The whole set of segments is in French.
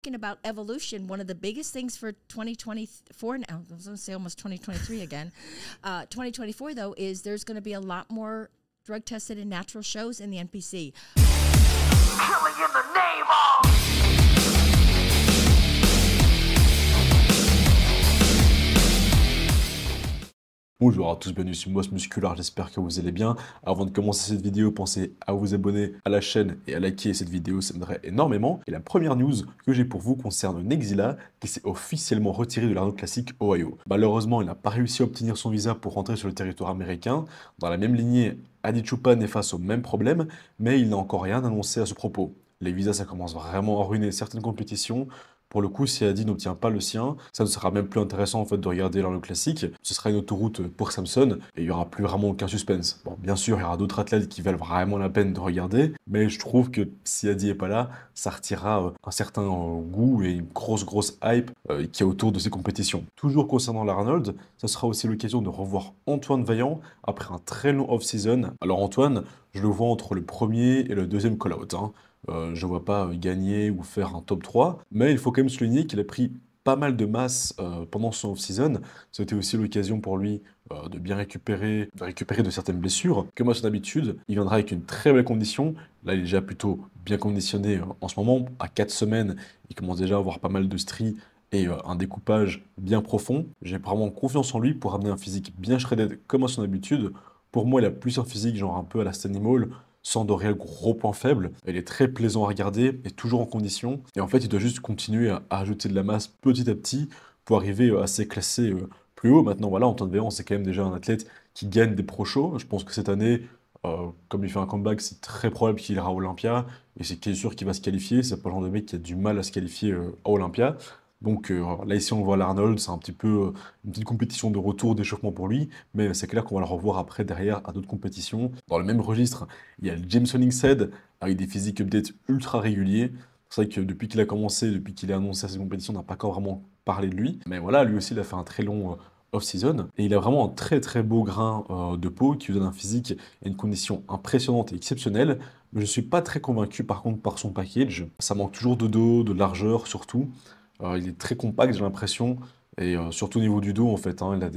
Talking about evolution, one of the biggest things for 2024 now, I was going to say almost 2023 again, 2024 though, is there's going to be a lot more drug tested and natural shows in the NPC. Killing in the name of... Bonjour à tous, bienvenue sur Moss Musculaire, j'espère que vous allez bien. Avant de commencer cette vidéo, pensez à vous abonner à la chaîne et à liker cette vidéo, ça m'aiderait énormément. Et la première news que j'ai pour vous concerne Nexila, qui s'est officiellement retiré de l'Arnold Classic Ohio. Malheureusement, il n'a pas réussi à obtenir son visa pour rentrer sur le territoire américain. Dans la même lignée, Adi Choopan est face au même problème, mais il n'a encore rien annoncé à ce propos. Les visas, ça commence vraiment à ruiner certaines compétitions. Pour le coup, si Adi n'obtient pas le sien, ça ne sera même plus intéressant en fait de regarder l'Arnold Classic. Ce sera une autoroute pour Samson et il n'y aura plus vraiment aucun suspense. Bon, bien sûr, il y aura d'autres athlètes qui valent vraiment la peine de regarder, mais je trouve que si Adi est pas là, ça retirera un certain goût et une grosse hype qui est autour de ces compétitions. Toujours concernant l'Arnold, ça sera aussi l'occasion de revoir Antoine Vaillant après un très long off-season. Alors Antoine, je le vois entre le premier et le deuxième call-out, hein. Je ne vois pas gagner ou faire un top 3, mais il faut quand même souligner qu'il a pris pas mal de masse pendant son off-season. C'était aussi l'occasion pour lui de bien récupérer de certaines blessures. Comme à son habitude, il viendra avec une très belle condition. Là, il est déjà plutôt bien conditionné en ce moment. À 4 semaines, il commence déjà à avoir pas mal de stries et un découpage bien profond. J'ai vraiment confiance en lui pour amener un physique bien shredded comme à son habitude. Pour moi, il a plus un physique genre un peu à la Stanley Hall, sans de réels gros points faibles. Il est très plaisant à regarder et toujours en condition. Et en fait, il doit juste continuer à ajouter de la masse petit à petit pour arriver à se classer plus haut. Maintenant, voilà, Antoine Vaillant, c'est quand même déjà un athlète qui gagne des pro shows. Je pense que cette année, comme il fait un comeback, c'est très probable qu'il ira à Olympia. Et c'est sûr qu'il va se qualifier. C'est pas le genre de mec qui a du mal à se qualifier à Olympia. Donc là, ici, on voit l'Arnold, c'est un petit peu une petite compétition de retour, d'échauffement pour lui, mais c'est clair qu'on va le revoir après, derrière, à d'autres compétitions. Dans le même registre, il y a James Hollingshead, avec des physiques updates ultra réguliers. C'est vrai que depuis qu'il a commencé, depuis qu'il a annoncé à cette compétition, on n'a pas encore vraiment parlé de lui. Mais voilà, lui aussi, il a fait un très long off-season, et il a vraiment un très beau grain de peau qui lui donne un physique et une condition impressionnante et exceptionnelle. Mais je ne suis pas très convaincu, par contre, par son package. Ça manque toujours de dos, de largeur, surtout. Il est très compact, j'ai l'impression, et surtout au niveau du dos, en fait, hein, il a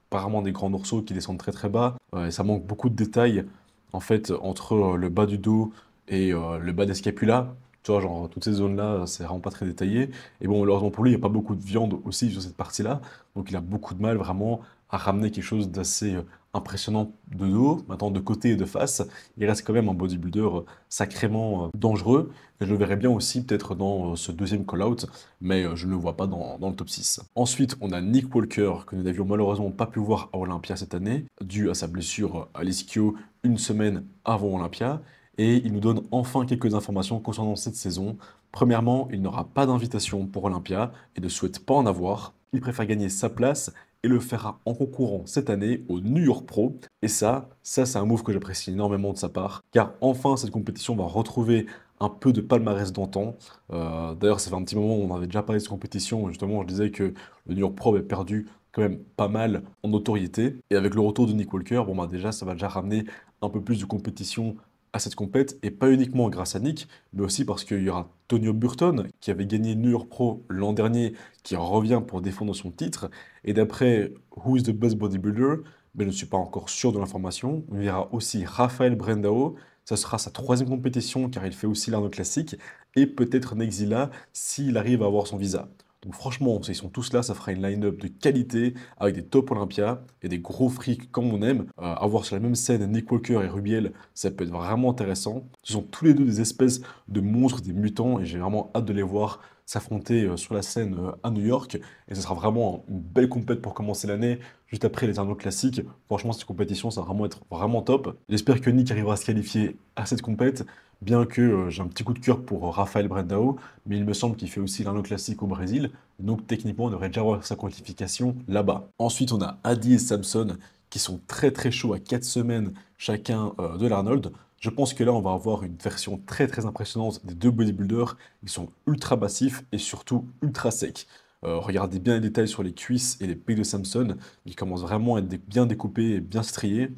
apparemment des grands dorsaux qui descendent très bas, et ça manque beaucoup de détails, en fait, entre le bas du dos et le bas des scapulas. Tu vois, genre, toutes ces zones-là, c'est vraiment pas très détaillé. Et bon, malheureusement pour lui, il n'y a pas beaucoup de viande aussi sur cette partie-là, donc il a beaucoup de mal vraiment à ramener quelque chose d'assez impressionnant de dos. Maintenant, de côté et de face, il reste quand même un bodybuilder sacrément dangereux. Et je le verrai bien aussi peut-être dans ce deuxième call-out, mais je ne le vois pas dans le top 6. Ensuite, on a Nick Walker, que nous n'avions malheureusement pas pu voir à Olympia cette année, dû à sa blessure à l'ischio une semaine avant Olympia. Et il nous donne enfin quelques informations concernant cette saison. Premièrement, il n'aura pas d'invitation pour Olympia et ne souhaite pas en avoir. Il préfère gagner sa place et le fera en concourant cette année au New York Pro. Et ça c'est un move que j'apprécie énormément de sa part, car enfin cette compétition va retrouver un peu de palmarès d'antan. D'ailleurs, ça fait un petit moment où on avait déjà parlé de cette compétition, justement je disais que le New York Pro avait perdu quand même pas mal en notoriété. Et avec le retour de Nick Walker, bon bah déjà ça va déjà ramener un peu plus de compétition à cette compète, et pas uniquement grâce à Nick, mais aussi parce qu'il y aura Tonio Burton, qui avait gagné New York Pro l'an dernier, qui revient pour défendre son titre, et d'après Who is the Best Bodybuilder, mais je ne suis pas encore sûr de l'information, on verra aussi Rafael Brandao, ça sera sa 3e compétition, car il fait aussi l'Arnold Classic, et peut-être Nexila, s'il arrive à avoir son visa. Donc franchement, s'ils sont tous là, ça fera une line-up de qualité avec des top Olympia et des gros frics comme on aime. Avoir sur la même scène Nick Walker et Rubiel, ça peut être vraiment intéressant. Ce sont tous les deux des espèces de monstres, des mutants, et j'ai vraiment hâte de les voir s'affronter sur la scène à New York. Et ce sera vraiment une belle compète pour commencer l'année, juste après les Arnold classiques. Franchement, cette compétition, ça va vraiment être vraiment top. J'espère que Nick arrivera à se qualifier à cette compète. Bien que j'ai un petit coup de cœur pour Rafael Brandao, mais il me semble qu'il fait aussi l'Arnold Classic au Brésil, donc techniquement on devrait déjà avoir sa qualification là-bas. Ensuite on a Adi et Samson qui sont très chauds à 4 semaines chacun de l'Arnold. Je pense que là on va avoir une version très impressionnante des deux bodybuilders. Ils sont ultra massifs et surtout ultra secs. Regardez bien les détails sur les cuisses et les pecs de Samson, ils commencent vraiment à être bien découpés et bien striés,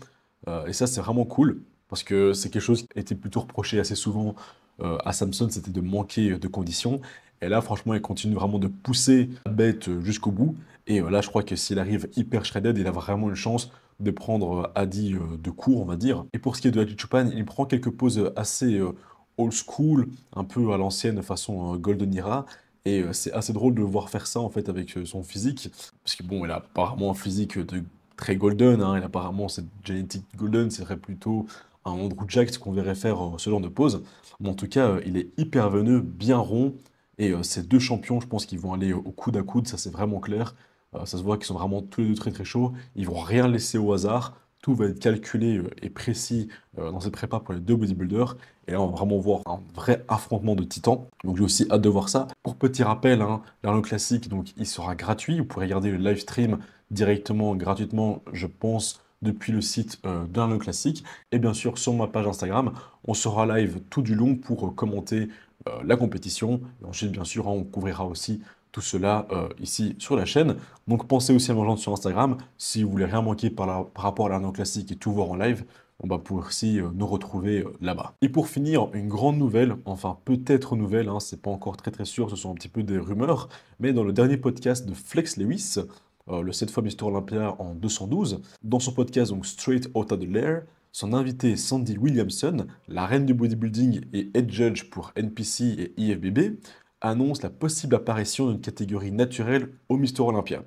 et ça c'est vraiment cool. Parce que c'est quelque chose qui a été plutôt reproché assez souvent à Samson, c'était de manquer de conditions. Et là, franchement, il continue vraiment de pousser la bête jusqu'au bout. Et là, je crois que s'il arrive hyper shredded, il a vraiment une chance de prendre Adi de court, on va dire. Et pour ce qui est de Adi Choupan, il prend quelques poses assez old school, un peu à l'ancienne façon Golden Era. Et c'est assez drôle de le voir faire ça en fait avec son physique. Parce que bon, il a apparemment un physique de très golden, hein. Il a apparemment cette génétique golden, ce serait plutôt un Andrew Jacked qu'on verrait faire ce genre de pose. Mais en tout cas, il est hyper veineux, bien rond. Et ces deux champions, je pense qu'ils vont aller au coude à coude, ça c'est vraiment clair. Ça se voit qu'ils sont vraiment tous les deux très très chauds. Ils vont rien laisser au hasard. Tout va être calculé et précis dans ces prépas pour les deux bodybuilders. Et là, on va vraiment voir un vrai affrontement de titans. Donc j'ai aussi hâte de voir ça. Pour petit rappel, hein, l'Arnaud Classique, donc, il sera gratuit. Vous pourrez regarder le live stream directement, gratuitement, je pense, depuis le site de l'Arnaud Classique. Et bien sûr, sur ma page Instagram, on sera live tout du long pour commenter la compétition. Et ensuite, bien sûr, hein, on couvrira aussi tout cela ici sur la chaîne. Donc pensez aussi à me rejoindre sur Instagram si vous voulez rien manquer par rapport à l'Arnaud Classique et tout voir en live. On va pouvoir aussi nous retrouver là-bas. Et pour finir, une grande nouvelle, enfin peut-être nouvelle, hein, c'est pas encore très très sûr, ce sont un petit peu des rumeurs, mais dans le dernier podcast de Flex Lewis, le 7 fois Mister Olympia en 212, dans son podcast donc Straight Outta the Lair, son invité Sandy Williamson, la reine du bodybuilding et head judge pour NPC et IFBB, annonce la possible apparition d'une catégorie naturelle au Mister Olympia.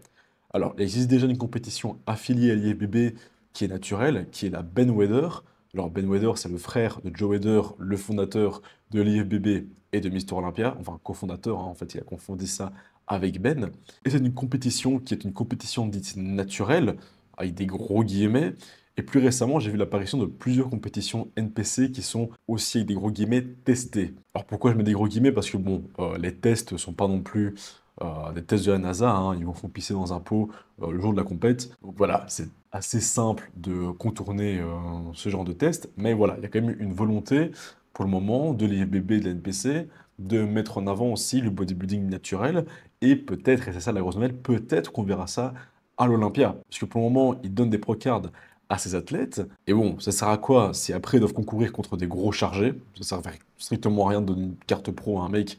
Alors, il existe déjà une compétition affiliée à l'IFBB qui est naturelle, qui est la Ben Weider. Alors, Ben Weider, c'est le frère de Joe Weider, le fondateur de l'IFBB et de Mister Olympia, enfin cofondateur, hein, en fait, il a confondu ça avec Ben. Et c'est une compétition qui est une compétition dite naturelle, avec des gros guillemets. Et plus récemment, j'ai vu l'apparition de plusieurs compétitions NPC qui sont aussi avec des gros guillemets testées. Alors pourquoi je mets des gros guillemets? Parce que bon, les tests ne sont pas non plus des tests de la NASA, hein. Ils vous font pisser dans un pot le jour de la compète. Donc voilà, c'est assez simple de contourner ce genre de test. Mais voilà, il y a quand même une volonté pour le moment de l'IFBB et de la NPC de mettre en avant aussi le bodybuilding naturel. Et peut-être, et c'est ça la grosse nouvelle, peut-être qu'on verra ça à l'Olympia. Parce que pour le moment, ils donnent des procards à ces athlètes. Et bon, ça sert à quoi si après ils doivent concourir contre des gros chargés? Ça sert à strictement à rien de donner une carte pro à un mec.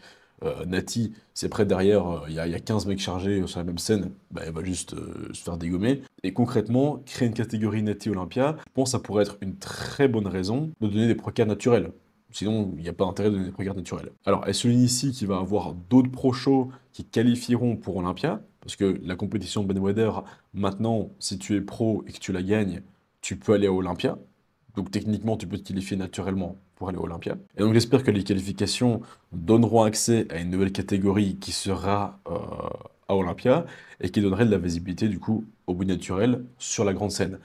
Nati, si après derrière il y a 15 mecs chargés sur la même scène, bah, il va juste se faire dégommer. Et concrètement, créer une catégorie Nati Olympia, je pense que ça pourrait être une très bonne raison de donner des procards naturels. Sinon, il n'y a pas intérêt de donner des procards naturels. Alors, elle souligne ici qu'il va y avoir d'autres pro-shows qui qualifieront pour Olympia, parce que la compétition Ben Weider, maintenant, si tu es pro et que tu la gagnes, tu peux aller à Olympia. Donc techniquement, tu peux te qualifier naturellement pour aller à Olympia. Et donc j'espère que les qualifications donneront accès à une nouvelle catégorie qui sera à Olympia et qui donnerait de la visibilité du coup au bout naturel sur la grande scène.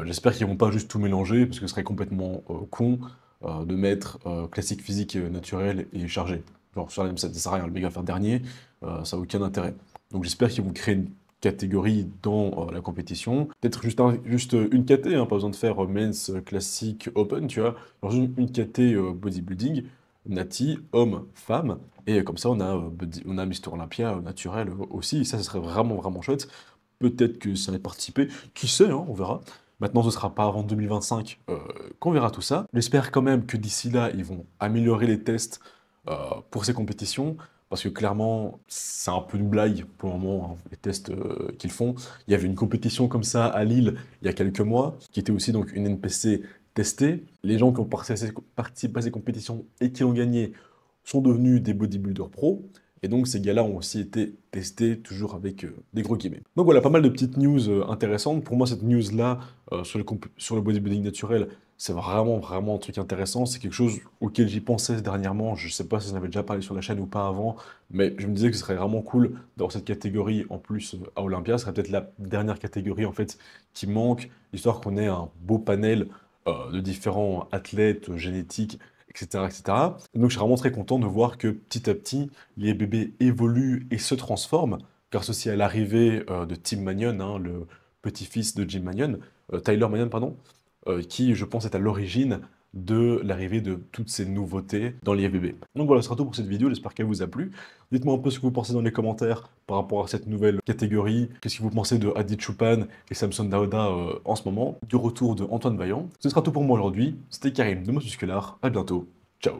J'espère qu'ils vont pas juste tout mélanger parce que ce serait complètement con de mettre classique physique naturel et chargé. Genre sur la même scène, ça sert à rien, le mec va faire dernier, ça n'a aucun intérêt. Donc j'espère qu'ils vont créer une catégorie dans la compétition. Peut-être juste une KT, hein, pas besoin de faire men's classique open, tu vois. Genre juste une KT bodybuilding, nati, homme, femme, et comme ça on a Mister Olympia naturel aussi, et ça serait vraiment vraiment chouette. Peut-être que ça va participer, qui sait, hein, on verra. Maintenant, ce ne sera pas avant 2025 qu'on verra tout ça. J'espère quand même que d'ici là, ils vont améliorer les tests pour ces compétitions. Parce que clairement, c'est un peu une blague pour le moment, hein, les tests qu'ils font. Il y avait une compétition comme ça à Lille il y a quelques mois, qui était aussi donc une NPC testée. Les gens qui ont participé à ces compétitions et qui ont gagné sont devenus des bodybuilders pro. Et donc ces gars-là ont aussi été testés, toujours avec des gros guillemets. Donc voilà, pas mal de petites news intéressantes. Pour moi, cette news-là, sur le bodybuilding naturel, c'est vraiment, vraiment un truc intéressant. C'est quelque chose auquel j'y pensais dernièrement. Je ne sais pas si j'en avais déjà parlé sur la chaîne ou pas avant, mais je me disais que ce serait vraiment cool d'avoir cette catégorie en plus à Olympia. Ce serait peut-être la dernière catégorie en fait qui manque, histoire qu'on ait un beau panel de différents athlètes génétiques, etc., etc. Et donc je suis vraiment très content de voir que petit à petit, les bébés évoluent et se transforment, grâce aussi à l'arrivée de Tim Mannion, hein, le petit-fils de Jim Mannion, Tyler Mannion, pardon, qui, je pense, est à l'origine de l'arrivée de toutes ces nouveautés dans l'IFBB. Donc voilà, ce sera tout pour cette vidéo, j'espère qu'elle vous a plu. Dites-moi un peu ce que vous pensez dans les commentaires par rapport à cette nouvelle catégorie. Qu'est-ce que vous pensez de Adi Choupan et Samson Dauda en ce moment, du retour de Antoine Vaillant. Ce sera tout pour moi aujourd'hui. C'était Karim de Muscular. À bientôt. Ciao.